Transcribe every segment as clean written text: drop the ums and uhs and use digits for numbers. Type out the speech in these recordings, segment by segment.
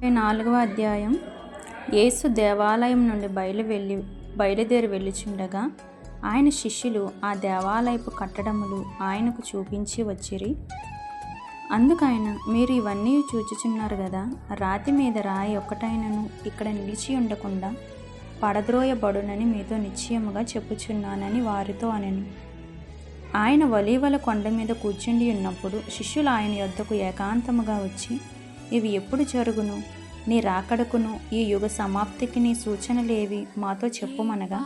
4వ అధ్యాయం. యేసు దేవాలయం నుండి బయలుదేరి వెళ్ళుచుండగా ఆయన శిష్యులు ఆ దేవాలయపు కట్టడములు ఆయనకు చూపించి వచ్చిరి. అందుకైన, మీరు ఇవన్నీ చూచుచున్నారు గదా, రాతి మీద రాయి ఒక్కటైనను ఇక్కడ నిలిచి ఉండకుండా పడద్రోయబడునని మీతో నిశ్చయముగా చెప్పుచున్నానని వారితో అనెను. ఆయన ఒలీవల కొండ మీద కూర్చుండి ఉన్నప్పుడు శిష్యులు ఆయన యొద్దకు ఏకాంతముగా వచ్చి, ఇవి ఎప్పుడు జరుగును? నీ రాకడకును ఈ యుగ సమాప్తికి నీ సూచనలేవి మాతో చెప్పుమనగా,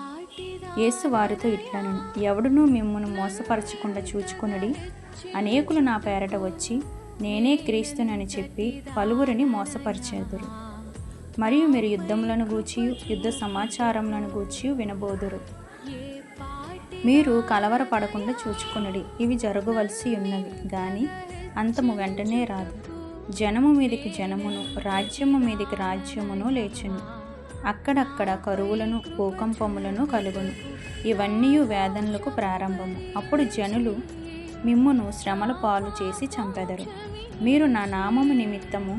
యేసు వారితో ఇట్లనెను, ఎవడునూ మిమ్మును మోసపరచకుండా చూచుకొనుడి. అనేకులు నా పేరట వచ్చి, నేనే క్రీస్తునని చెప్పి పలువురిని మోసపరిచెదరు. మరియు మీరు యుద్ధములను గూర్చియు యుద్ధ సమాచారములను గూర్చియు వినబోదురు. మీరు కలవరపడకుండా చూచుకొనుడి. ఇవి జరగవలసి ఉన్నవి గాని అంతము వెంటనే రాదు. జనము మీదికి జనమును, రాజ్యము మీదికి రాజ్యమును లేచును. అక్కడక్కడ కరువులను, భూకంపములను కలుగును. ఇవన్నీ వేదనలకు ప్రారంభము. అప్పుడు జనులు మిమ్మును శ్రమల పాలు చేసి చంపెదరు. మీరు నా నామము నిమిత్తము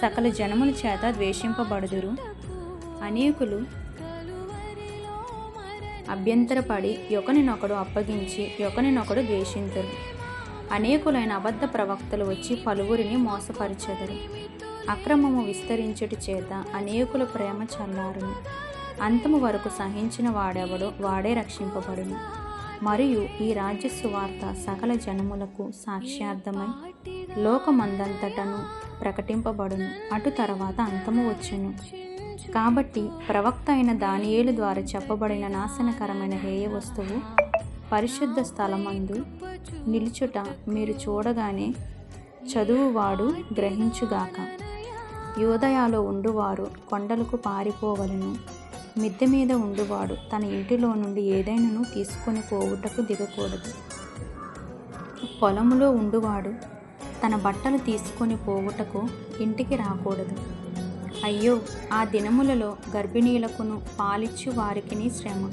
సకల జనముల చేత ద్వేషింపబడుదురు. అనేకులు అభ్యంతరపడి ఒకనినొకడు అప్పగించి ఒకనినొకడు ద్వేషింతురు. అనేకులైన అబద్ధ ప్రవక్తలు వచ్చి పలువురిని మోసపరిచెదరు. అక్రమము విస్తరించుట చేత అనేకుల ప్రేమ చల్లారును. అంతము వరకు సహించిన వాడెవడో వాడే రక్షింపబడును. మరియు ఈ రాజ్య సువార్త సకల జనములకు సాక్ష్యార్థమై లోకమందంతటను ప్రకటింపబడును. అటు తర్వాత అంతము వచ్చును. కాబట్టి ప్రవక్త అయిన దానియేలు ద్వారా చెప్పబడిన నాశనకరమైన హేయ వస్తువు పరిశుద్ధ స్థలమందు నిలుచుట మీరు చూడగానే చదువువాడు గ్రహించుగాక. యూదయలో ఉండువారు కొండలకు పారిపోవలను. మిద్దె మీద ఉండువాడు తన ఇంటిలో నుండి ఏదైనాను తీసుకొని పోవుటకు దిగకూడదు. పొలములో ఉండువాడు తన బట్టలు తీసుకొని పోవుటకు ఇంటికి రాకూడదు. అయ్యో, ఆ దినములలో గర్భిణీలకును పాలిచ్చు వారికిని శ్రమ.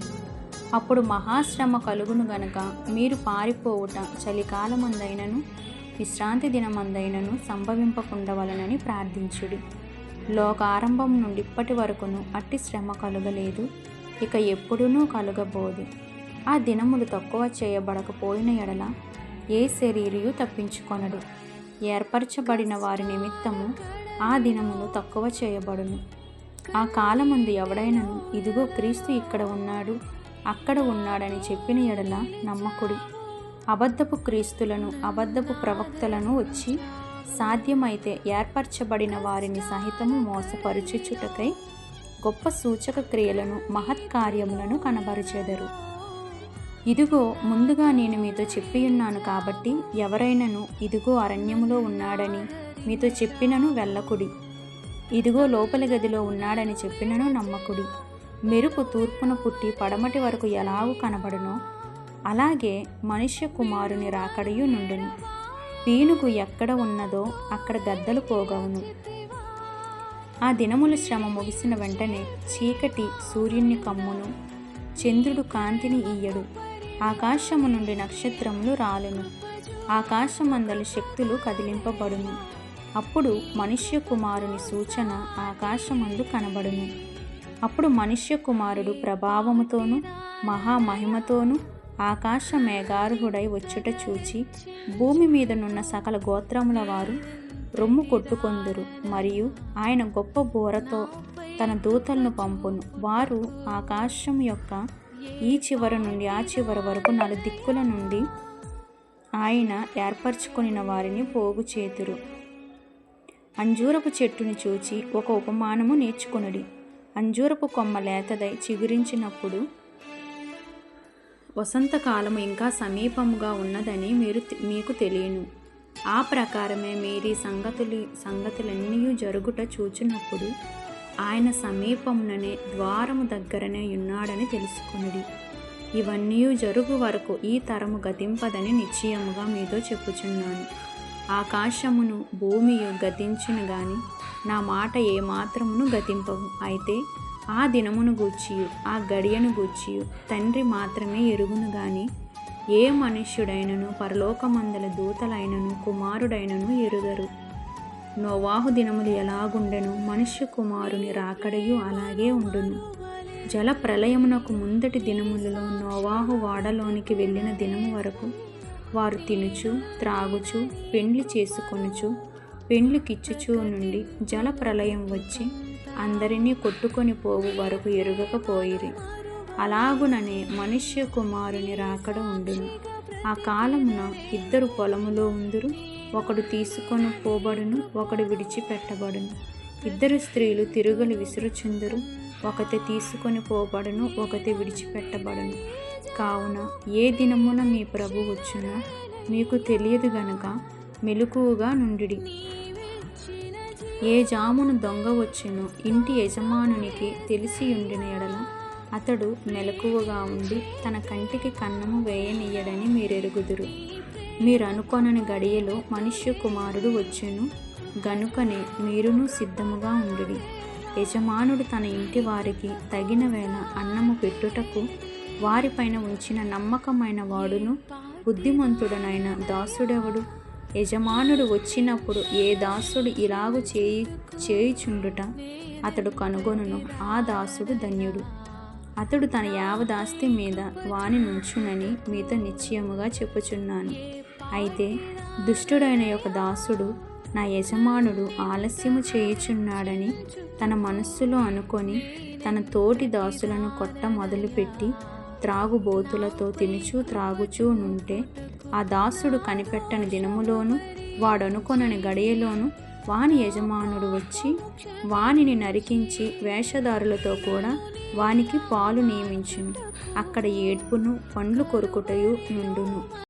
అప్పుడు మహాశ్రమ కలుగును గనుక మీరు పారిపోవుట చలికాలమందైనను విశ్రాంతి దినమందైనను సంభవింపకుండవలనని ప్రార్థించుడి. లోకారంభం నుండి ఇప్పటి వరకును అట్టి శ్రమ కలుగలేదు, ఇక ఎప్పుడునూ కలుగబోదు. ఆ దినములు తక్కువ చేయబడకపోయిన ఎడల ఏ శరీరియు తప్పించుకొనడు. ఏర్పరచబడిన వారి నిమిత్తము ఆ దినములు తక్కువ చేయబడును. ఆ కాలమందు ఎవడైనను ఇదిగో క్రీస్తు ఇక్కడ ఉన్నాడు, అక్కడ ఉన్నాడని చెప్పిన ఎడల నమ్మకుడి. అబద్ధపు క్రీస్తులను, అబద్ధపు ప్రవక్తలను వచ్చి సాధ్యమైతే ఏర్పరచబడిన వారిని సహితము మోసపరుచుచుటకై గొప్ప సూచక క్రియలను, మహత్కార్యములను కనబరిచెదరు. ఇదిగో ముందుగా నేను మీతో చెప్పియున్నాను కాబట్టి ఎవరైనను ఇదిగో అరణ్యములో ఉన్నాడని మీతో చెప్పినను వెళ్ళకుడి. ఇదిగో లోపలి గదిలో ఉన్నాడని చెప్పినను నమ్మకుడి. మెరుపు తూర్పున పుట్టి పడమటి వరకు ఎలాగూ కనబడునో అలాగే మనుష్య కుమారుని రాకడయు నుండును. పీనుగు ఎక్కడ ఉన్నదో అక్కడ గద్దలు పోగవును. ఆ దినముల శ్రమ ముగిసిన వెంటనే చీకటి సూర్యుని కమ్మును, చంద్రుడు కాంతిని ఈయడు, ఆకాశము నుండి నక్షత్రములు రాలును, ఆకాశమందలి శక్తులు కదిలింపబడును. అప్పుడు మనుష్య కుమారుని సూచన ఆకాశమందు కనబడును. అప్పుడు మనుష్య కుమారుడు ప్రభావముతోనూ మహామహిమతోనూ ఆకాశ మేఘారూఢుడై వచ్చుట చూచి భూమి మీదనున్న సకల గోత్రముల వారు రొమ్ము కొట్టుకొందురు. మరియు ఆయన గొప్ప బూరతో తన దూతలను పంపును. వారు ఆకాశం యొక్క ఈ చివరి నుండి ఆ చివరి వరకు నలుదిక్కుల నుండి ఆయన ఏర్పరచుకొనిన వారిని పోగు చేతురు. అంజూరపు చెట్టుని చూచి ఒక ఉపమానము నేర్చుకొనుడి. అంజూరపు కొమ్మ లేతదై చిగురించినప్పుడు వసంతకాలము ఇంకా సమీపముగా ఉన్నదని మీకు తెలియను. ఆ ప్రకారమే మీరు సంగతులన్నీ జరుగుట చూచినప్పుడు ఆయన సమీపముననే ద్వారము దగ్గరనే ఉన్నాడని తెలుసుకొనుడి. ఇవన్నీ జరుగు వరకు ఈ తరము గతింపదని నిశ్చయముగా మీతో చెప్పుచున్నాను. ఆకాశమును భూమియు గతించును గాని నా మాట ఏమాత్రమును గతింపవు. అయితే ఆ దినమును గూర్చియు ఆ గడియను గూర్చియు తండ్రి మాత్రమే ఎరుగును గాని ఏ మనుష్యుడైనను పరలోకమందల దూతలైనను కుమారుడైనను ఎరుగరు. నోవాహు దినములు ఎలాగుండెను, మనుష్య కుమారుని రాకడయు అలాగే ఉండును. జల ప్రళయమునకు ముందటి దినములలో నోవాహు వాడలోనికి వెళ్ళిన దినము వరకు వారు తినుచు త్రాగుచు పెండ్లి చేసుకొనుచు పెండ్లికిచ్చుచూ నుండి జల ప్రళయం వచ్చి అందరినీ కొట్టుకొని పోవు వరకు ఎరుగకపోయిరి. అలాగుననే మనుష్య కుమారుని రాకడ ఉండును. ఆ కాలమున ఇద్దరు పొలములో ఉందురు, ఒకడు తీసుకొని పోబడును, ఒకడు విడిచిపెట్టబడును. ఇద్దరు స్త్రీలు తిరుగులు విసురుచుందురు, ఒకతే తీసుకొని పోబడును, ఒకతే విడిచిపెట్టబడును. కావున ఏ దినమున మీ ప్రభు వచ్చునో మీకు తెలియదు గనుక మెలకువగా నుండిడి. ఏ జామున దొంగ వచ్చునో ఇంటి యజమానునికి తెలిసి ఉండిన ఎడల అతడు మెలకువగా ఉండి తన కంటికి కన్నము వేయనీయడని మీరెరుగుదురు. మీరు అనుకొనని గడియలో మనుష్య కుమారుడు వచ్చును గనుకనే మీరును సిద్ధముగా ఉండుడి. యజమానుడు తన ఇంటి వారికి తగిన వేళ అన్నము పెట్టుటకు వారిపైన ఉంచిన నమ్మకమైన వాడును బుద్ధిమంతుడనైన దాసుడెవడు? యజమానుడు వచ్చినప్పుడు ఏ దాసుడు ఇలాగు చేయుచుండుట అతడు కనుగొనును, ఆ దాసుడు ధన్యుడు. అతడు తన యావదాస్తి మీద వాని నుంచునని మీతో నిశ్చయముగా చెప్పుచున్నాను. అయితే దుష్టుడైన ఒక దాసుడు నా యజమానుడు ఆలస్యము చేయుచున్నాడని తన మనస్సులో అనుకొని తన తోటి దాసులను కొట్ట మొదలుపెట్టి త్రాగుబోతులతో తినుచూ త్రాగుచూ నుంటే ఆ దాసుడు కనిపెట్టని దినములోను వాడనుకొనని గడియలోను వాని యజమానుడు వచ్చి వానిని నరికించి వేషధారులతో కూడా వానికి పాలు నియమించును. అక్కడ ఏడ్పును పండ్లు కొరుకుటయు నుండును.